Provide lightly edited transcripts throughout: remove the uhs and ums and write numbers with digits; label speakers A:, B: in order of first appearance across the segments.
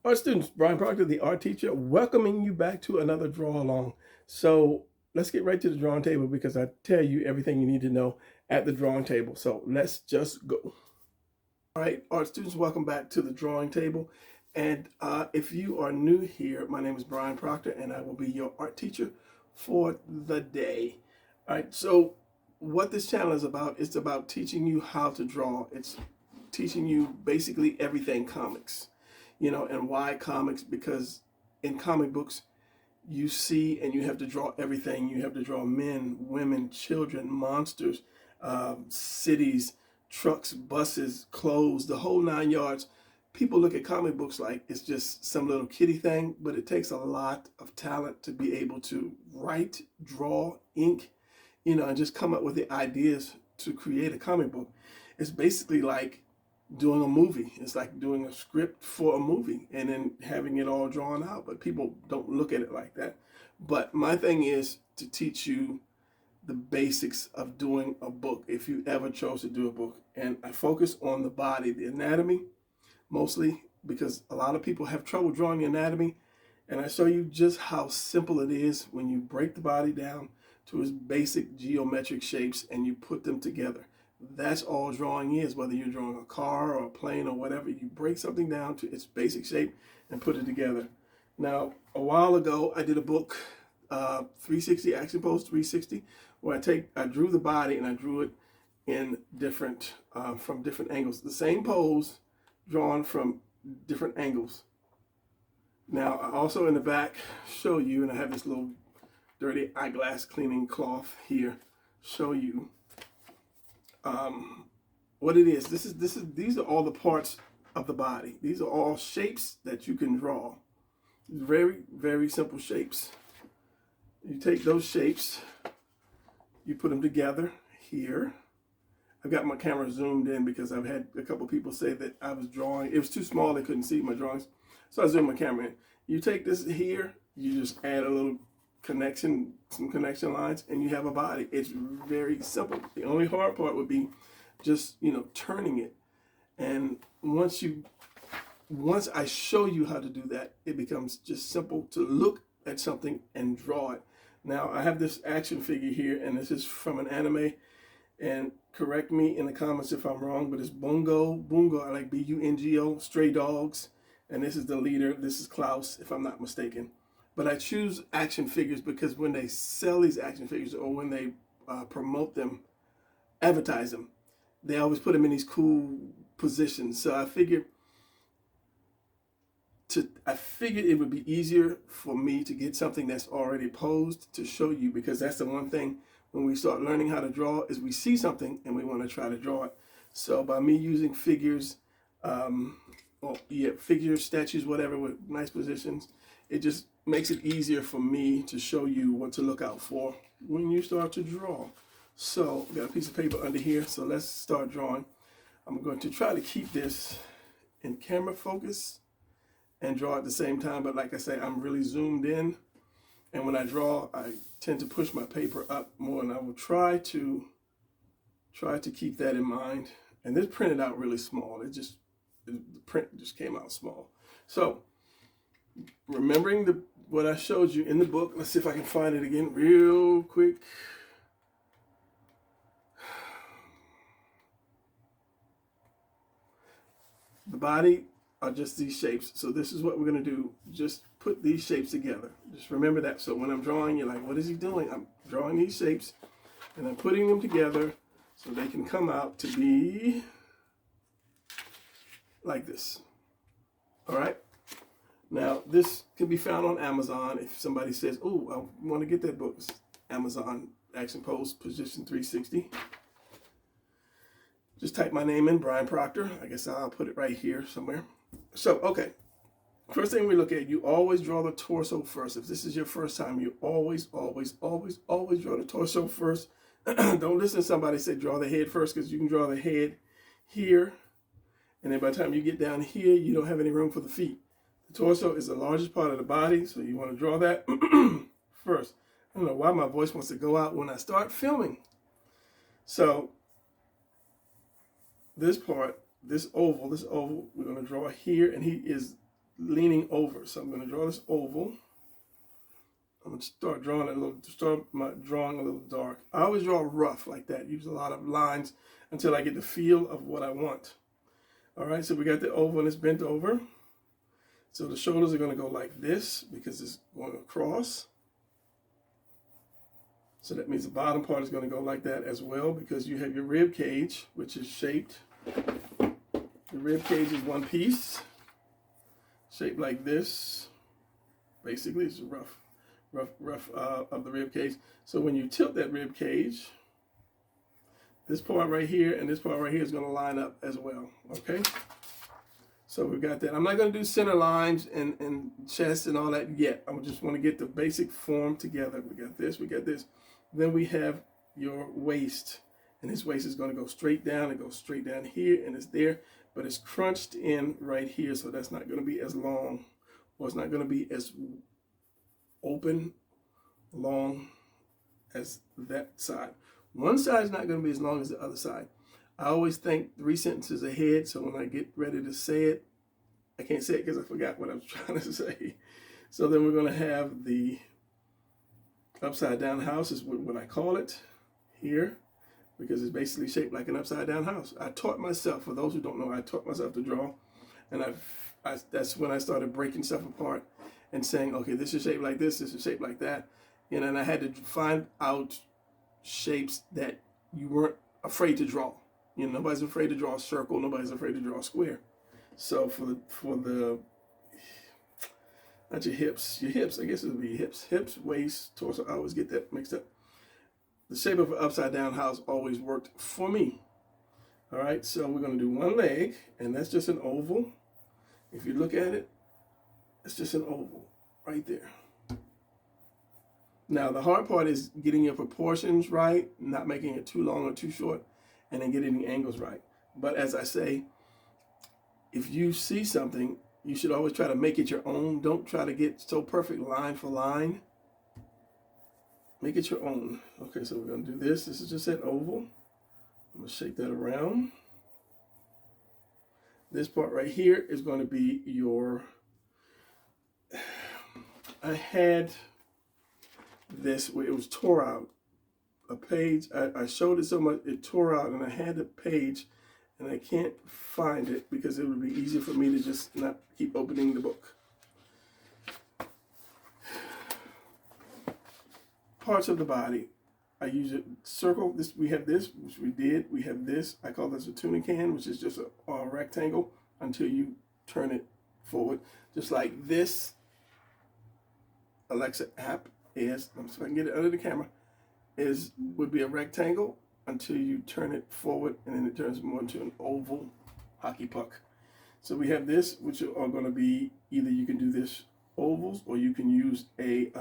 A: Art students, Brian Proctor, the art teacher, welcoming you back to another draw along. So let's get right to the drawing table because I tell you everything you need to know at the drawing table. So let's just go. All right, art students, welcome back to the drawing table. And if you are new here, my name is Brian Proctor and I will be your art teacher for the day. All right, so what this channel is about, it's about teaching you how to draw. It's teaching you basically everything comics, and why comics? Because in comic books, you see and you have to draw everything. You have to draw men, women, children, monsters, cities, trucks, buses, clothes, the whole 9 yards. People look at comic books like it's just some little kiddie thing, but it takes a lot of talent to be able to write, draw, ink, and just come up with the ideas to create a comic book. It's basically like doing a movie. It's like doing a script for a movie and then having it all drawn out. But people don't look at it like that. But my thing is to teach you the basics of doing a book if you ever chose to do a book. And I focus on the body, the anatomy, mostly because a lot of people have trouble drawing the anatomy. And I show you just how simple it is when you break the body down to its basic geometric shapes and you put them together. That's all drawing is, whether you're drawing a car or a plane or whatever. You break something down to its basic shape and put it together. Now, a while ago, I did a book, 360 Action Pose 360, where I drew the body and I drew it in from different angles. The same pose drawn from different angles. Now, I also in the back show you, and I have this little dirty eyeglass cleaning cloth here, show you what it is. These are all the parts of the body. These are all shapes that you can draw. Very, very simple shapes. You take those shapes, you put them together here. I've got my camera zoomed in because I've had a couple people say that I was drawing. It was too small, they couldn't see my drawings. So I zoomed my camera in. You take this here, you just add a little connection, some connection lines, and you have a body. It's very simple. The only hard part would be just, turning it. And once I show you how to do that, it becomes just simple to look at something and draw it. Now, I have this action figure here, and this is from an anime, and correct me in the comments if I'm wrong, but it's Bungo, I like B-U-N-G-O, Stray Dogs, and this is the leader. This is KLAUS, if I'm not mistaken. But I choose action figures because when they sell these action figures or when they promote them, advertise them, they always put them in these cool positions. So I figured it would be easier for me to get something that's already posed to show you, because that's the one thing when we start learning how to draw is we see something and we want to try to draw it. So by me using figures, figures, statues, whatever, with nice positions, it just makes it easier for me to show you what to look out for when you start to draw. So we got a piece of paper under here, so let's start drawing. I'm going to try to keep this in camera focus and draw at the same time, but like I say, I'm really zoomed in, and when I draw, I tend to push my paper up more, and I will try to keep that in mind. And this printed out really small. The print just came out small. So remembering what I showed you in the book, let's see if I can find it again real quick. The body are just these shapes. So this is what we're going to do. Just put these shapes together. Just remember that. So when I'm drawing, you're like, what is he doing? I'm drawing these shapes and I'm putting them together so they can come out to be like this. All right. Now, this can be found on Amazon. If somebody says, oh, I want to get that book, it's Amazon Action Pose Position 360. Just type my name in, Brian Proctor. I guess I'll put it right here somewhere. So, okay. First thing we look at, you always draw the torso first. If this is your first time, you always, always, always, always draw the torso first. Don't listen to somebody say draw the head first, because you can draw the head here. And then by the time you get down here, you don't have any room for the feet. The torso is the largest part of the body, so you want to draw that first. I don't know why my voice wants to go out when I start filming. So this part, this oval, we're going to draw here, and he is leaning over. So I'm going to draw this oval. I'm going to start drawing drawing a little dark. I always draw rough like that. Use a lot of lines until I get the feel of what I want. All right, so we got the oval and it's bent over. So the shoulders are going to go like this because it's going across. So that means the bottom part is going to go like that as well because you have your rib cage, which is shaped. The rib cage is one piece, shaped like this. Basically, it's rough of the rib cage. So when you tilt that rib cage, this part right here and this part right here is going to line up as well. Okay. So we've got that. I'm not going to do center lines and chest and all that yet. I just want to get the basic form together. We got this, we got this. Then we have your waist. And this waist is going to go straight down. It goes straight down here and it's there. But it's crunched in right here. So that's not going to be as long. Or it's not going to be as open, long as that side. One side is not going to be as long as the other side. I always think 3 sentences ahead, so when I get ready to say it, I can't say it because I forgot what I was trying to say. So then we're going to have the upside down house is what I call it here, because it's basically shaped like an upside down house. I taught myself, for those who don't know, I taught myself to draw, and that's when I started breaking stuff apart and saying, okay, this is shaped like this is shaped like that. You know, and I had to find out shapes that you weren't afraid to draw. You know, nobody's afraid to draw a circle. Nobody's afraid to draw a square. So for the not your hips, I guess it would be hips, waist, torso. I always get that mixed up. The shape of an upside down house always worked for me. All right, so we're going to do one leg, and that's just an oval. If you look at it, it's just an oval right there. Now, the hard part is getting your proportions right, not making it too long or too short, and then getting the angles right. But as I say, if you see something, you should always try to make it your own. Don't try to get so perfect line for line. Make it your own. Okay, so we're going to do this. This is just an oval. I'm going to shake that around. This part right here is going to be your... I had this where it was tore out. A page, I showed it so much, it tore out, and I had the page, and I can't find it because it would be easier for me to just not keep opening the book. Parts of the body, I use it, circle, this. We have this, which we did, we have this, I call this a tuna can, which is just a rectangle until you turn it forward. Just like this Alexa app is, let me see if I can get it under the camera, would be a rectangle until you turn it forward, and then it turns more into an oval hockey puck. So we have this, which are going to be either you can do this ovals or you can use a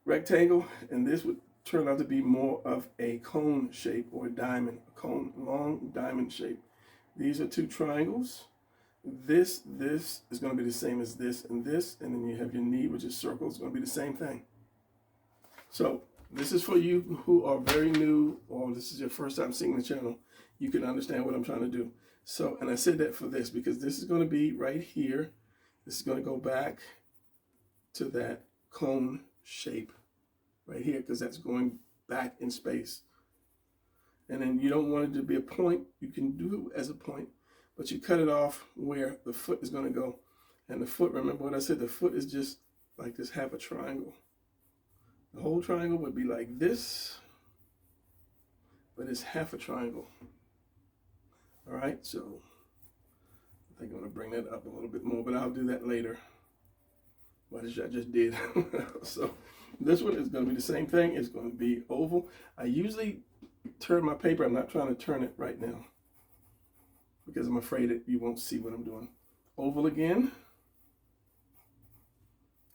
A: rectangle, and this would turn out to be more of a cone shape or a diamond, a cone, long diamond shape. These are two triangles. This is going to be the same as this, and then you have your knee, which is circle. It's going to be the same thing. So this is for you who are very new, or this is your first time seeing the channel. You can understand what I'm trying to do. So, and I said that for this because this is going to be right here. This is going to go back to that cone shape right here because that's going back in space. And then you don't want it to be a point. You can do it as a point, but you cut it off where the foot is going to go. And the foot, remember what I said, the foot is just like this half a triangle. The whole triangle would be like this, but it's half a triangle. All right, so I think I'm going to bring that up a little bit more, but I'll do that later. What I just did. So this one is going to be the same thing. It's going to be oval. I usually turn my paper. I'm not trying to turn it right now because I'm afraid that you won't see what I'm doing. Oval again.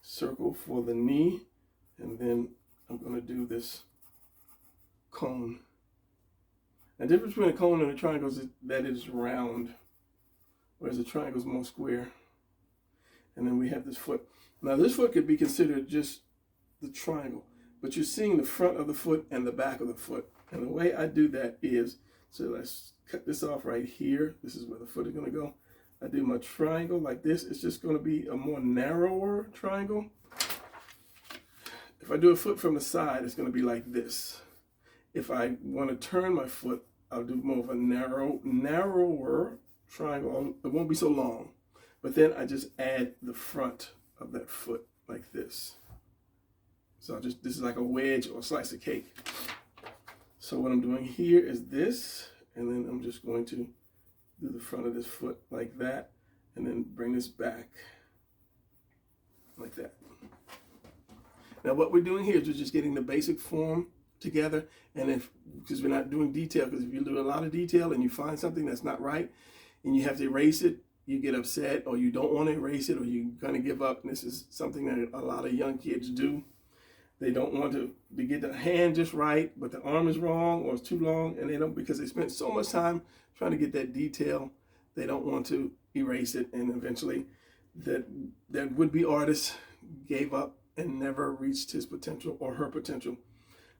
A: Circle for the knee. And then I'm going to do this cone. The difference between a cone and a triangle is that it is round, whereas a triangle is more square. And then we have this foot. Now this foot could be considered just the triangle, but you're seeing the front of the foot and the back of the foot. And the way I do that is, so let's cut this off right here. This is where the foot is going to go. I do my triangle like this. It's just going to be a more narrower triangle. If I do a foot from the side, it's going to be like this. If I want to turn my foot, I'll do more of a narrower triangle. It won't be so long. But then I just add the front of that foot like this. So this is like a wedge or a slice of cake. So what I'm doing here is this, and then I'm just going to do the front of this foot like that, and then bring this back like that. Now what we're doing here is we're just getting the basic form together, and because we're not doing detail, because if you do a lot of detail and you find something that's not right and you have to erase it, you get upset, or you don't want to erase it, or you're going to give up. And this is something that a lot of young kids do. They don't want to get the hand just right, but the arm is wrong or it's too long, and they don't, because they spent so much time trying to get that detail, they don't want to erase it, and eventually that would-be artist gave up and never reached his potential or her potential.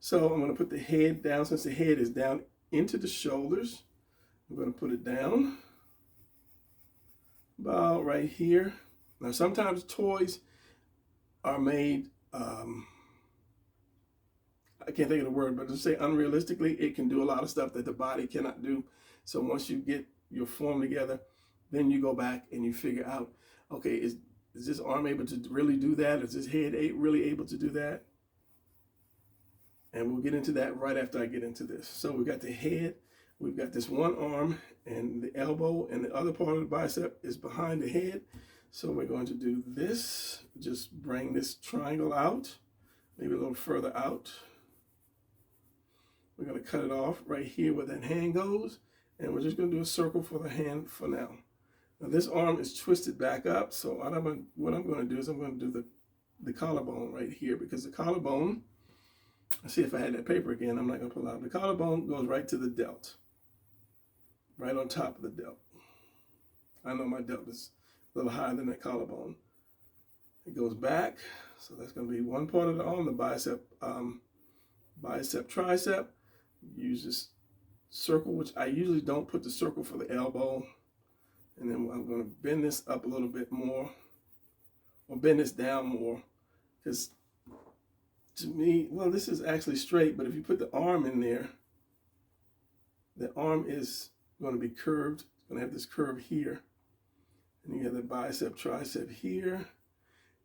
A: So I'm going to put the head down. Since the head is down into the shoulders, I'm going to put it down about right here. Now sometimes toys are made, I can't think of the word, but to say unrealistically, it can do a lot of stuff that the body cannot do. So once you get your form together, then you go back and you figure out, okay, is this arm able to really do that? Is this head really able to do that? And we'll get into that right after I get into this. So we've got the head, we've got this one arm, and the elbow, and the other part of the bicep is behind the head. So we're going to do this, just bring this triangle out, maybe a little further out. We're going to cut it off right here where that hand goes, and we're just going to do a circle for the hand for now. Now this arm is twisted back up, so what I'm going to do is I'm going to do the collarbone right here, because the collarbone, let's see if I had that paper again, I'm not going to pull out. The collarbone goes right to the delt, right on top of the delt. I know my delt is a little higher than that collarbone. It goes back, so that's going to be one part of the arm, the bicep, tricep. Use this circle, which I usually don't put the circle for the elbow. And then I'm going to bend this up a little bit more, or bend this down more, because to me, well, this is actually straight, but if you put the arm in there, the arm is going to be curved. It's going to have this curve here. And you have the bicep, tricep here,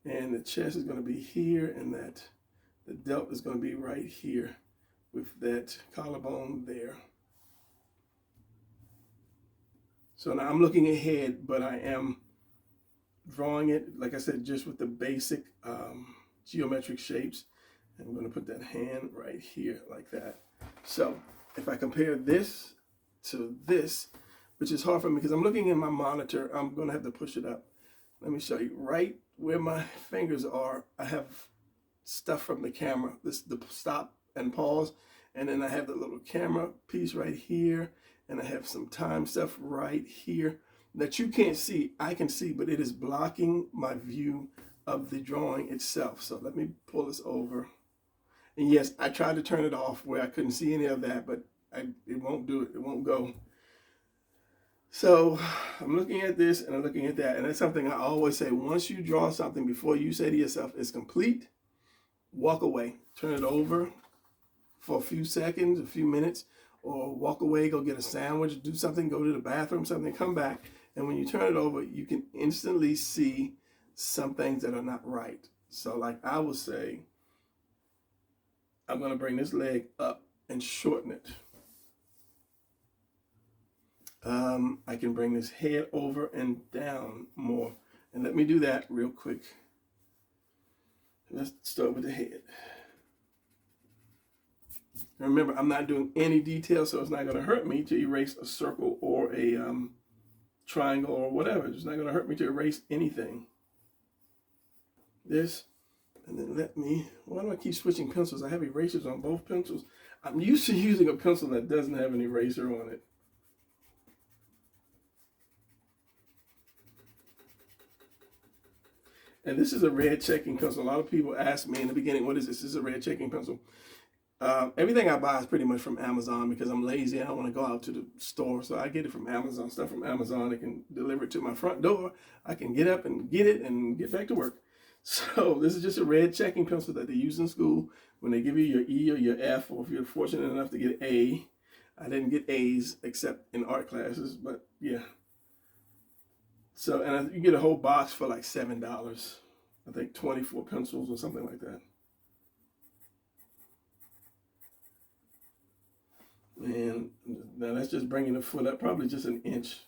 A: and the chest is going to be here, and the delt is going to be right here with that collarbone there. So now I'm looking ahead, but I am drawing it, like I said, just with the basic geometric shapes. And I'm going to put that hand right here like that. So if I compare this to this, which is hard for me because I'm looking in my monitor, I'm going to have to push it up. Let me show you. Right where my fingers are, I have stuff from the camera, the stop and pause, and then I have the little camera piece right here, and I have some time stuff right here that you can't see. I can see, but it is blocking my view of the drawing itself. So let me pull this over. And yes, I tried to turn it off where I couldn't see any of that, but it won't do it. It won't go. So I'm looking at this and I'm looking at that. And that's something I always say. Once you draw something, before you say to yourself, it's complete, walk away. Turn it over for a few seconds, a few minutes, or walk away, go get a sandwich, do something, go to the bathroom, something, come back. And when you turn it over, you can instantly see some things that are not right. So like I would say, I'm going to bring this leg up and shorten it. I can bring this head over and down more. And let me do that real quick. Let's start with the head. Remember, I'm not doing any detail, so it's not going to hurt me to erase a circle or a triangle or whatever. It's not going to hurt me to erase anything. This, and then why do I keep switching pencils? I have erasers on both pencils. I'm used to using a pencil that doesn't have an eraser on it. And this is a red checking pencil. A lot of people ask me in the beginning, what is this? This is a red checking pencil. Everything I buy is pretty much from Amazon because I'm lazy. I don't want to go out to the store. So I get it from Amazon, stuff from Amazon. They can deliver it to my front door. I can get up and get it and get back to work. So this is just a red checking pencil that they use in school when they give you your E or your F, or if you're fortunate enough to get an A. I didn't get A's except in art classes, but yeah. So, and you get a whole box for like $7. I think 24 pencils or something like that. And now that's just bringing the foot up, probably just an inch,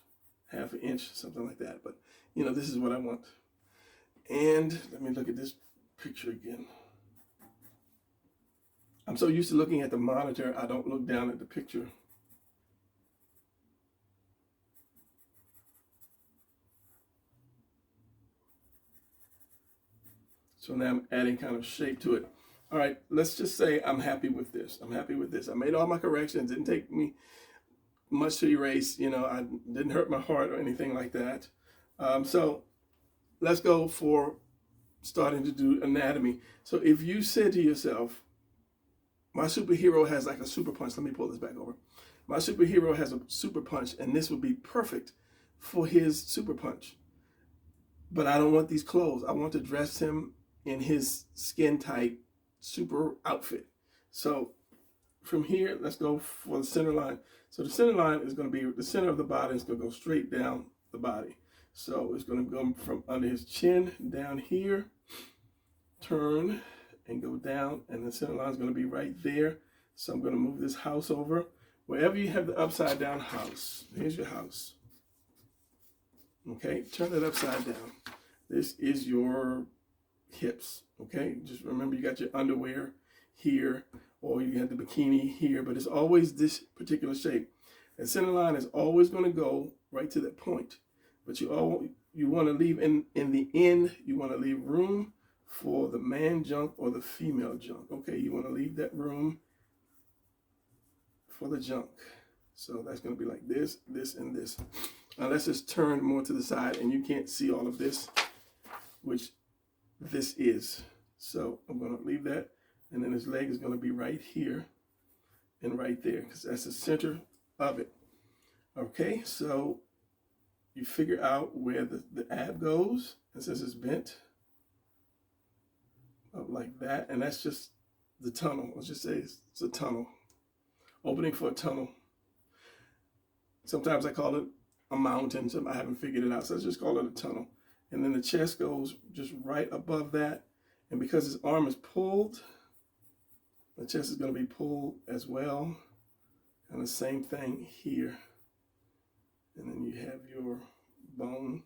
A: half an inch, something like that. But, you know, this is what I want. And let me look at this picture again. I'm so used to looking at the monitor, I don't look down at the picture. So now I'm adding kind of shape to it. All right, let's just say I'm happy with this. I'm happy with this. I made all my corrections. It didn't take me much to erase. You know, I didn't hurt my heart or anything like that. So let's go for starting to do anatomy. So if you said to yourself, my superhero has like a super punch. Let me pull this back over. My superhero has a super punch, and this would be perfect for his super punch. But I don't want these clothes. I want to dress him in his skin tight super outfit. So from here, let's go for the center line. So the center line is going to be the center of the body. It's going to go straight down the body. So it's going to go from under his chin down here, turn and go down, and the center line is going to be right there. So I'm going to move this house over. Wherever you have the upside down house, here's your house. Okay, turn it upside down. This is your hips. Okay, just remember you got your underwear here, or you have the bikini here, but it's always this particular shape. And center line is always going to go right to that point. But you want to leave in the end, you want to leave room for the man junk or the female junk. Okay, you want to leave that room for the junk. So that's going to be like this, this, and this. Now let's just turn more to the side, and you can't see all of this, which this is. So I'm going to leave that, and then his leg is going to be right here and right there, because that's the center of it. Okay, so you figure out where the ab goes, and since it's bent up like that, and that's just the tunnel. Let's just say it's a tunnel, opening for a tunnel. Sometimes I call it a mountain. I haven't figured it out, so let's just call it a tunnel. And then the chest goes just right above that, and because his arm is pulled, the chest is going to be pulled as well, and the same thing here. And then you have your bone,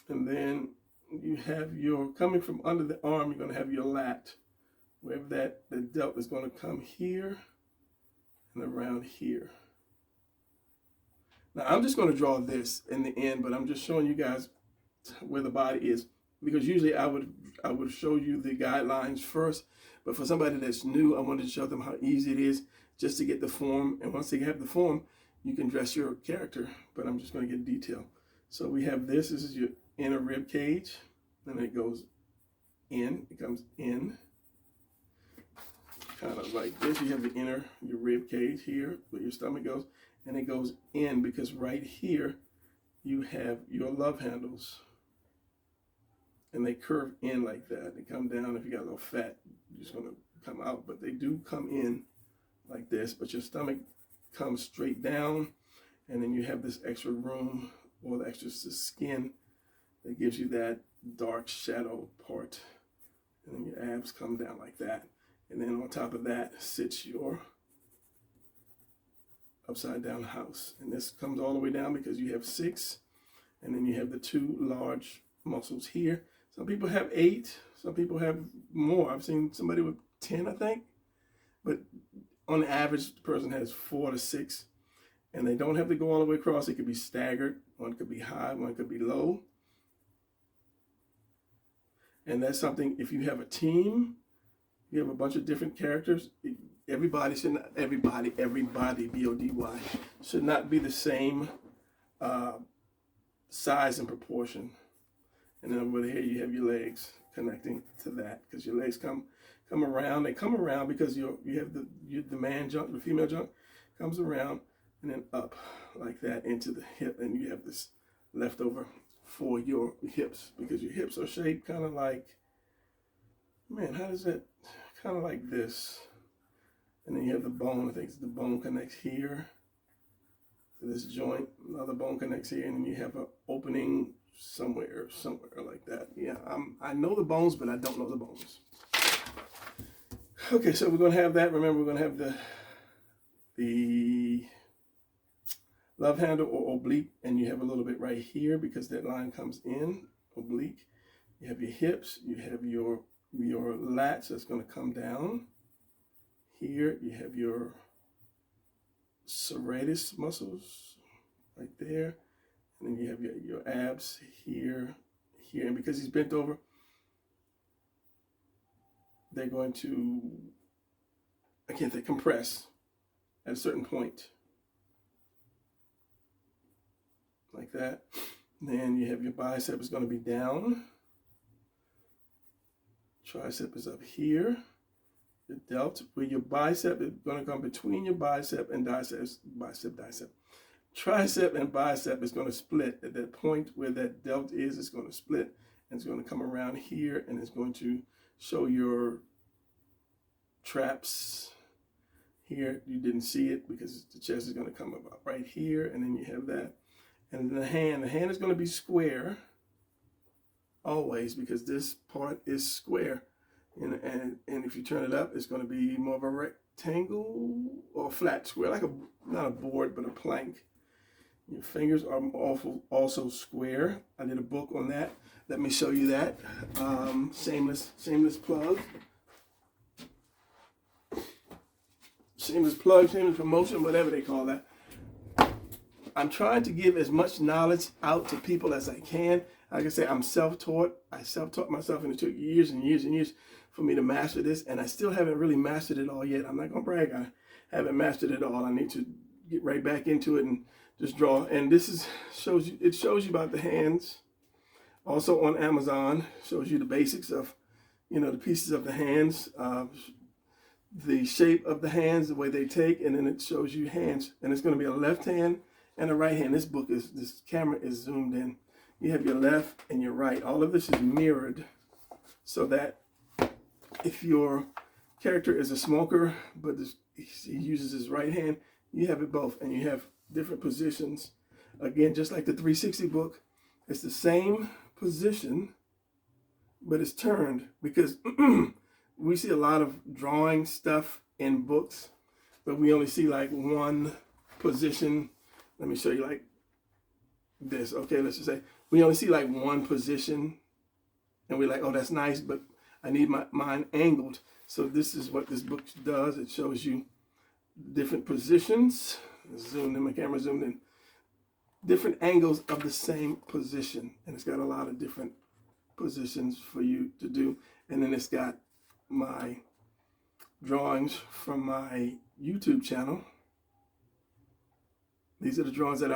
A: and then you have your, coming from under the arm, you're going to have your lat, wherever the delt is going to come here and around here. Now I'm just going to draw this in the end, but I'm just showing you guys where the body is, because usually I would show you the guidelines first, but for somebody that's new, I wanted to show them how easy it is just to get the form, and once they have the form, you can dress your character, but I'm just going to get detail. So we have this is your inner rib cage, and it goes in, it comes in, kind of like this. You have your rib cage here, where your stomach goes, and it goes in, because right here, you have your love handles, and they curve in like that. They come down. If you got a little fat, you're just going to come out, but they do come in like this, but your stomach comes straight down, and then you have this extra room, or the extra skin that gives you that dark shadow part, and then your abs come down like that, and then on top of that sits your upside down house, and this comes all the way down because you have 6, and then you have the 2 large muscles here. Some people have 8, some people have more. I've seen somebody with 10, I think, but on average, the person has 4 to 6, and they don't have to go all the way across. It could be staggered. One could be high, one could be low. And that's something, if you have a team, you have a bunch of different characters, everybody, B-O-D-Y, should not be the same size and proportion. And then over here you have your legs connecting to that, because your legs come around. They come around because you have the man junk, the female junk comes around and then up like that into the hip, and you have this leftover for your hips, because your hips are shaped kind of like, man, how does it, kind of like this. And then you have the bone. I think the bone connects here to this joint. Another bone connects here, and then you have an opening somewhere like that. Yeah, I know the bones, but I don't know the bones. Okay, so we're gonna have that. Remember, we're gonna have the love handle or oblique, and you have a little bit right here because that line comes in oblique. You have your hips. You have your lats that's gonna come down. Here you have your serratus muscles right there, and then you have your abs here, and because he's bent over, they're going to, I can't say, compress at a certain point, like that. Then you have your bicep is going to be down, tricep is up here. The delt, where your bicep is going to come between your bicep and dicep, dicep. Tricep and bicep is going to split at that point where that delt is. It's going to split, and it's going to come around here, and it's going to show your traps here. You didn't see it because the chest is going to come about right here, and then you have that. And the hand is going to be square always, because this part is square. And if you turn it up, it's going to be more of a rectangle or flat square, like not a board, but a plank. Your fingers are also square. I did a book on that. Let me show you that. Shameless plug. Shameless plug, shameless promotion, whatever they call that. I'm trying to give as much knowledge out to people as I can. Like I say, I'm self-taught. I self-taught myself, and it took years and years and years for me to master this, and I still haven't really mastered it all yet. I'm not gonna brag, I haven't mastered it all. I need to get right back into it and just draw. And this shows you about the hands. Also on Amazon, shows you the basics of, the pieces of the hands, the shape of the hands, the way they take, and then it shows you hands. And it's gonna be a left hand and a right hand. This camera is zoomed in. You have your left and your right. All of this is mirrored, so that if your character is a smoker, but he uses his right hand, you have it both, and you have different positions. Again, just like the 360 book, it's the same position, but it's turned, because we see a lot of drawing stuff in books, but we only see like one position. Let me show you like this. Okay, let's just say we only see like one position, and we're like, oh, that's nice, but I need mine angled. So this is what this book does. It shows you different positions. Zoomed in, my camera zoomed in. Different angles of the same position. And it's got a lot of different positions for you to do. And then it's got my drawings from my YouTube channel. These are the drawings that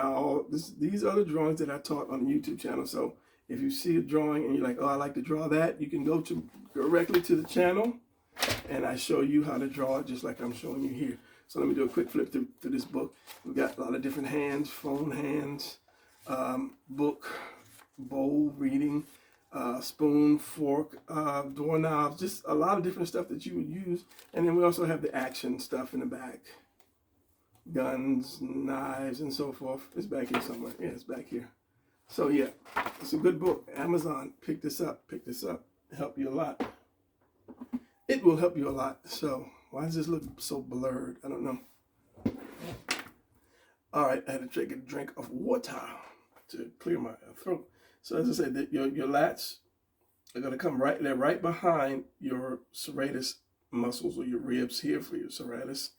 A: these are the drawings that I taught on the YouTube channel. So if you see a drawing and you're like, oh, I like to draw that, you can go directly to the channel, and I show you how to draw it just like I'm showing you here. So let me do a quick flip through this book. We've got a lot of different hands, phone hands, book, bowl, reading, spoon, fork, doorknobs, just a lot of different stuff that you would use. And then we also have the action stuff in the back. Guns, knives, and so forth. It's back here somewhere. Yeah, it's back here. So yeah, it's a good book. Amazon, pick this up. It'll help you a lot. It will help you a lot. So why does this look so blurred? I don't know. All right, I had to take a drink of water to clear my throat. So as I said, your lats are going to come right behind your serratus muscles, or your ribs here for your serratus.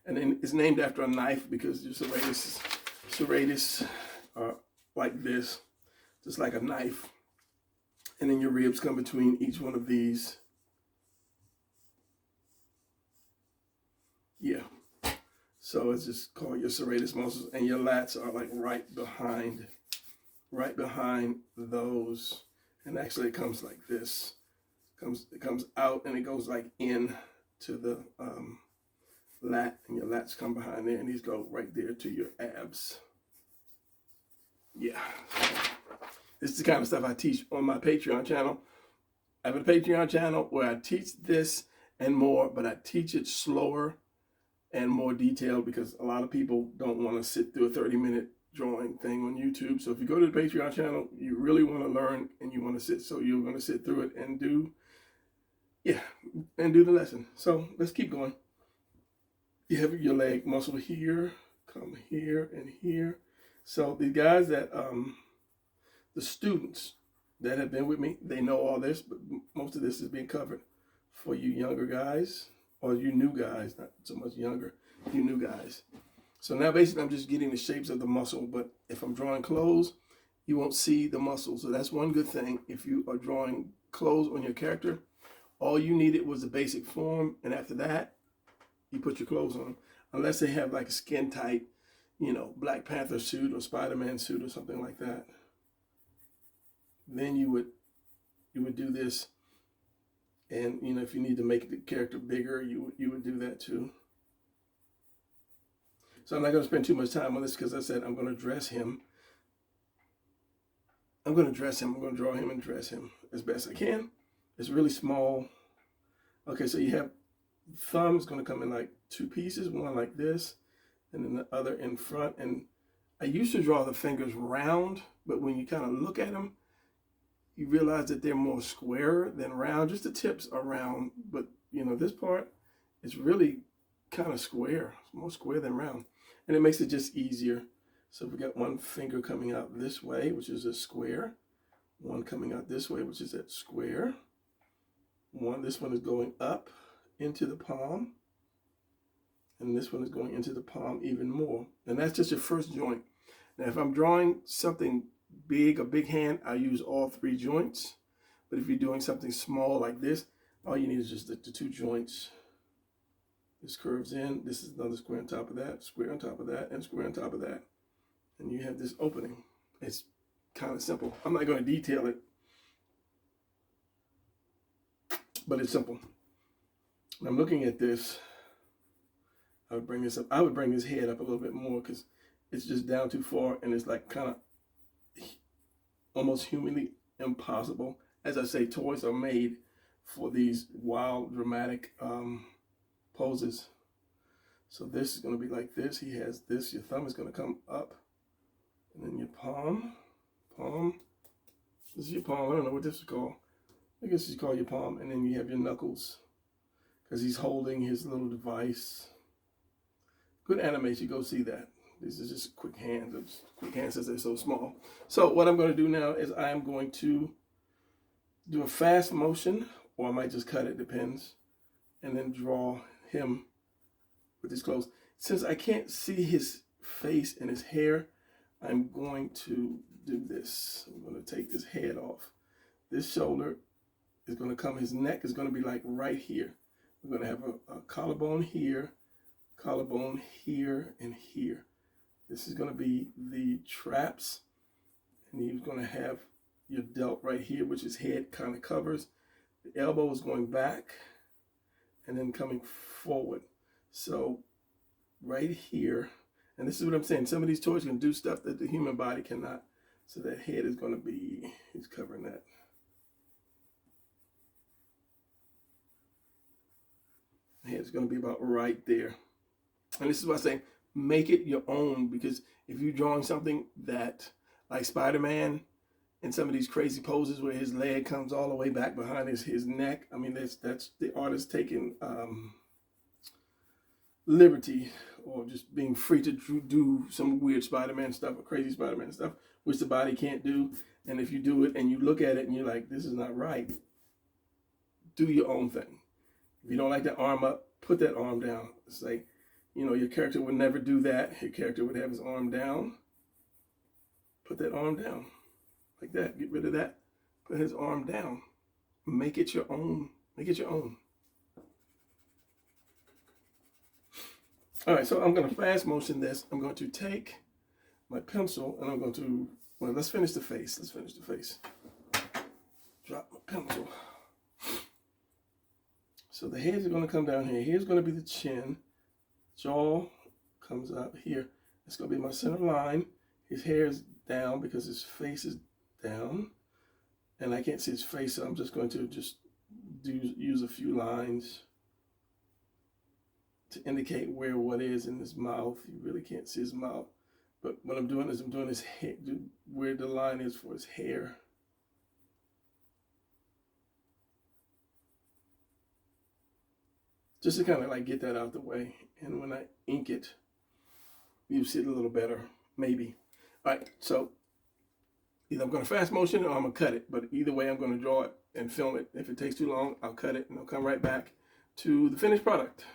A: And then it's named after a knife, because your serratus are like this, just like a knife. And then your ribs come between each one of these. Yeah. So it's just called your serratus muscles, and your lats are like right behind those. And actually it comes like this. It comes out and it goes like in to the lat, and your lats come behind there, and these go right there to your abs. Yeah. This is the kind of stuff I teach on my Patreon channel. I have a Patreon channel where I teach this and more, but I teach it slower and more detailed because a lot of people don't want to sit through a 30-minute drawing thing on YouTube. So if you go to the Patreon channel, you really want to learn and you want to sit, so you're going to sit through it and do the lesson. So let's keep going. You have your leg muscle here, come here and here. So the guys that, the students that have been with me, they know all this, but most of this is being covered for you younger guys, or you new guys, not so much younger, you new guys. So now basically I'm just getting the shapes of the muscle, but if I'm drawing clothes, you won't see the muscle. So that's one good thing. If you are drawing clothes on your character, all you needed was the basic form, and after that, you put your clothes on them. Unless they have like a skin tight, you know, Black Panther suit or Spider-Man suit or something like that. Then you would do this. And, you know, if you need to make the character bigger, you would do that too. So I'm not going to spend too much time on this because I said I'm going to dress him. I'm going to dress him. I'm going to draw him and dress him as best I can. It's really small. Okay, so you have thumb is going to come in like two pieces, one like this, and then the other in front. And I used to draw the fingers round, but when you kind of look at them, you realize that they're more square than round. Just the tips are round, but you know, this part is really kind of square. It's more square than round. And it makes it just easier. So we got one finger coming out this way, which is a square. One coming out this way, which is that square. This one is going up into the palm. And this one is going into the palm even more. And that's just your first joint. Now, if I'm drawing something big, a big hand, I use all three joints. But if you're doing something small like this, all you need is just the two joints. This curves in. This is another square on top of that, square on top of that, and square on top of that. And you have this opening. It's kind of simple. I'm not going to detail it, but it's simple. When I'm looking at this, I would bring this up. I would bring his head up a little bit more because it's just down too far, and it's like kind of almost humanly impossible. As I say, toys are made for these wild, dramatic poses. So this is going to be like this. He has this. Your thumb is going to come up, and then your palm. This is your palm. I don't know what this is called. I guess you call your palm, and then you have your knuckles because he's holding his little device. Good animation. Go see that. This is just quick hands. Quick hands since they're so small. So what I'm going to do now is I am going to do a fast motion, or I might just cut it, depends, and then draw him with his clothes. Since I can't see his face and his hair, I'm going to do this. I'm going to take this head off. This shoulder is going to come, his neck is going to be like right here. We're going to have a collarbone here, and here. This is going to be the traps, and he's going to have your delt right here, which his head kind of covers. The elbow is going back and then coming forward. So right here, and this is what I'm saying, some of these toys can do stuff that the human body cannot. So that head is going to be, he's covering that. The head is going to be about right there. And this is why I say, make it your own, because if you're drawing something that, like Spider-Man, and some of these crazy poses where his leg comes all the way back behind his neck, I mean, that's the artist taking liberty, or just being free to do some weird Spider-Man stuff or crazy Spider-Man stuff, which the body can't do. And if you do it and you look at it and you're like, this is not right, do your own thing. If you don't like that arm up, put that arm down. It's like, you know, your character would never do that. Your character would have his arm down. Put that arm down. Like that. Get rid of that. Put his arm down. Make it your own. Make it your own. All right, so I'm going to fast motion this. I'm going to take my pencil and I'm going to, well, let's finish the face. Let's finish the face. pencil. So the heads are going to come down here. Here's going to be the chin. Jaw comes up here. It's going to be my center line. His hair is down because his face is down. And I can't see his face, so I'm just going to use a few lines to indicate where what is in his mouth. You really can't see his mouth. But what I'm doing is I'm doing his hair, where the line is for his hair. Just to kind of like get that out the way. And when I ink it, you see it a little better, maybe. All right, so either I'm going to fast motion or I'm going to cut it. But either way, I'm going to draw it and film it. If it takes too long, I'll cut it and I'll come right back to the finished product.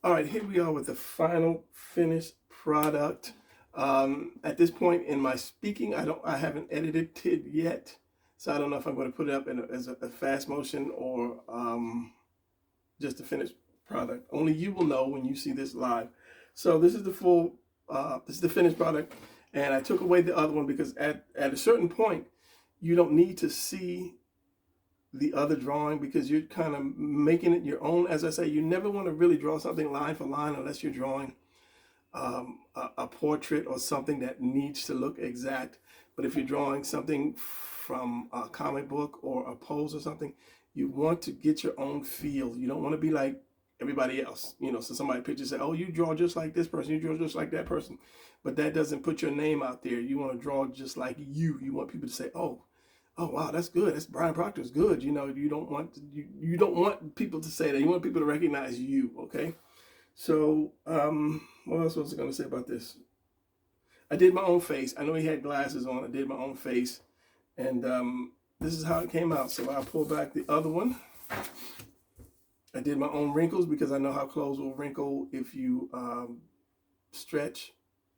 A: All right, here we are with the final finished product. At this point in my speaking, I haven't edited it yet, so I don't know if I'm going to put it up as a fast motion or just a finished product. Only you will know when you see this live. So this is the finished product, and I took away the other one because at a certain point, you don't need to see the other drawing because you're kind of making it your own. As I say, you never want to really draw something line for line unless you're drawing a portrait or something that needs to look exact. But if you're drawing something from a comic book or a pose or something, you want to get your own feel. You don't want to be like everybody else, you know. So somebody pictures say, oh, you draw just like this person, you draw just like that person, but that doesn't put your name out there. You want to draw just like you. You want people to say, oh wow, that's good. That's Brian Proctor's good. You know, you don't want people to say that. You want people to recognize you. Okay. So what else was I going to say about this? I did my own face. I know he had glasses on. I did my own face, and this is how it came out. So I'll pull back the other one. I did my own wrinkles because I know how clothes will wrinkle if you stretch.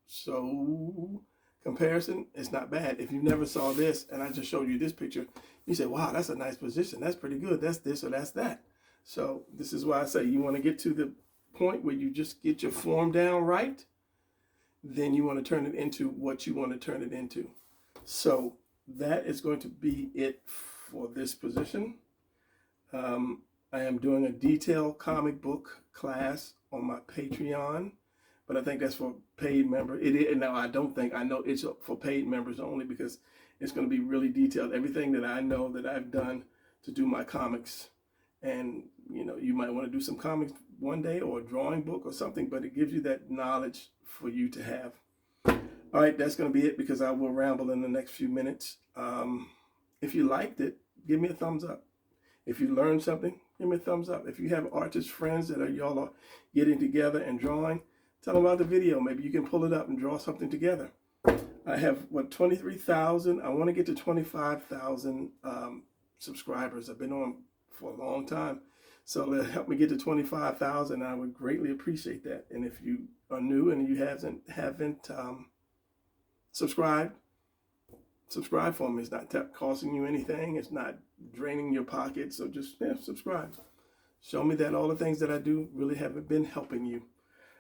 A: So comparison, it's not bad. If you never saw this and I just showed you this picture, you say, wow, that's a nice position. That's pretty good. That's this or that's that. So this is why I say you want to get to the point where you just get your form down right. Then you want to turn it into what you want to turn it into. So that is going to be it for this position. I am doing a detailed comic book class on my Patreon, but I think that's for paid members. It is, now I know it's for paid members only because it's going to be really detailed. Everything that I know that I've done to do my comics. And, you know, you might want to do some comics one day or a drawing book or something, but it gives you that knowledge for you to have. All right, that's going to be it because I will ramble in the next few minutes. If you liked it, give me a thumbs up. If you learned something, give me a thumbs up. If you have artist friends that y'all are getting together and drawing, tell them about the video. Maybe you can pull it up and draw something together. I have, 23,000. I want to get to 25,000 subscribers. I've been on for a long time. So help me get to 25,000. I would greatly appreciate that. And if you are new and you haven't subscribed, subscribe for me. It's not costing you anything. It's not draining your pocket. So just subscribe. Show me that all the things that I do really haven't been helping you.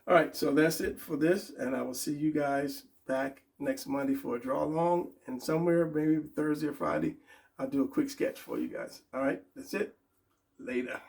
A: All right, so that's it for this, and I will see you guys back next Monday for a draw along, and somewhere maybe Thursday or Friday I'll do a quick sketch for you guys. All right, that's it. Later.